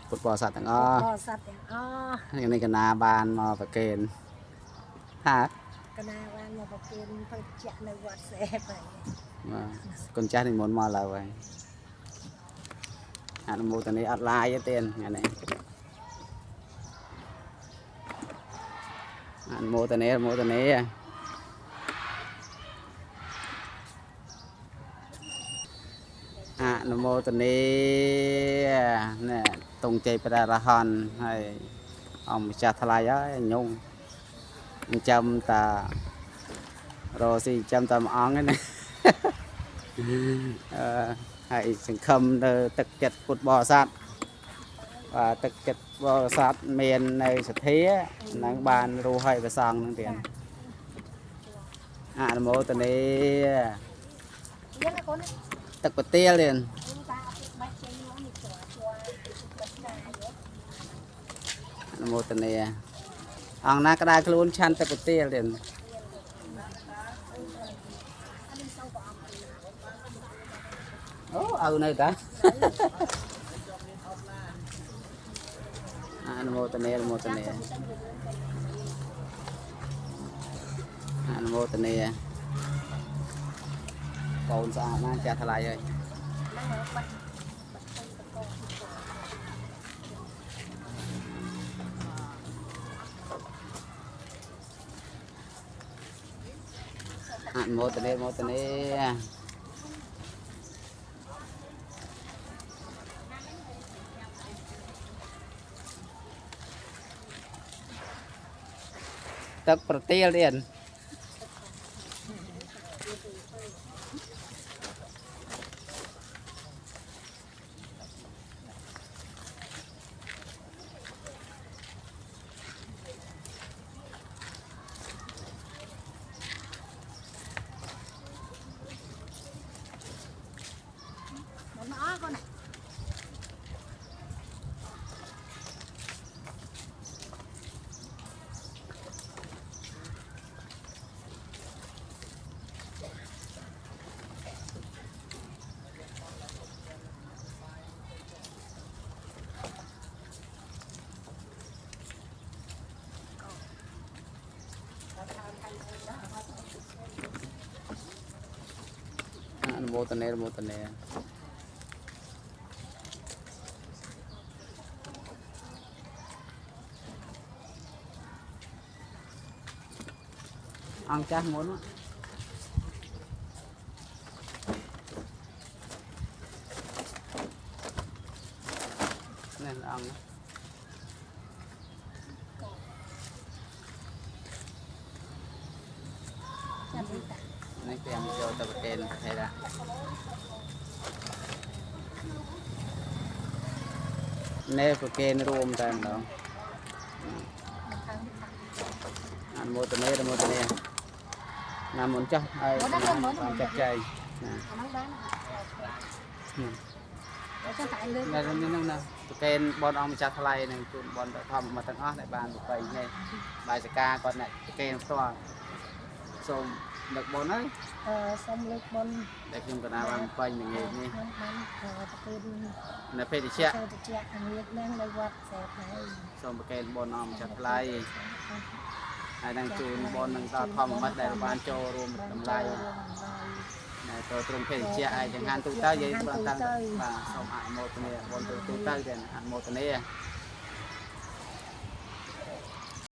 ពុទ្ធបរិស័ទទាំងអស់នេះកណាបានមកប្រគេនហាកណាបានមកប្រគេនភេទជ្ជៈនៅវត្តសេបហើយបាទគុណចាស់និមន្តមកឡើយហើយអនុមោទនាអត់ឡាយទេថ្ងៃនេះអនុមោទនាអនុមោទនាអនុមោទនាណែតងជ័យព្រះរហន្តហើយអង្គម្ចាស់ថ្លៃហើយញងចាំតារស់ស៊ីចាំតាមួយអង្គហ្នឹងណាហើយសង្ឃឹមទៅទឹកចិត្តពុទ្ធបរិស័ទបាទទឹកចិត្តបរិស័ទមាននៅសទ្ធានឹងបានរស់ហើយប្រសងនឹងទៀតអនុមោទនាទឹកប្រទាលទៀតអនុមោទនាអង្គណាក្តៅខ្លួនឆាន់ទឹកប្រទាលទៀតអូឪនៅតាអនុមោទនាអនុមោទនាអនុមោទនាបូនស្អាតណាស់ចាស់ថ្លៃហើយអនុមោទនាអនុមោទនាទឹកប្រទាលទៀតអនុមោទនាអនុមោទនាអង្គចាស់មុននេះអង្គនេះខ្ញុំចូលទៅប្រទេសថៃដែរនេះប្រគេនរួមតែម្ដងអនុមោទនាអនុមោទនាណាមុនចាស់ហើយបានចាត់ចែងណាហ្នឹងណាប្រគេនបនអង្គម្ចាស់ថ្លៃនឹងជូនបនធម្មមកទាំងអស់ដែលបានប្របីនេះបាយសកាគាត់អ្នកប្រគេនផ្ទាល់សូមលើកបនហើយសូមលើកបនដែលខ្ញុំកណាបានបាញ់នឹងនេះបានប្រគេននៅភេទជ្ជៈអង្គនេះនៅវត្តសេបហើយសូមប្រគេនបនអង្គម្ចាស់ថ្លៃហើយនឹងជូនបននឹងដល់ធម្មមិត្តដែលបានចូលរួមតម្លៃទៅត្រង់ភេទជ្ជៈហើយចង្ហាន់ទូទៅនិយាយបានតាំងបាទសូមអនុមោទនាបនទូទៅទាំងអនុមោទនា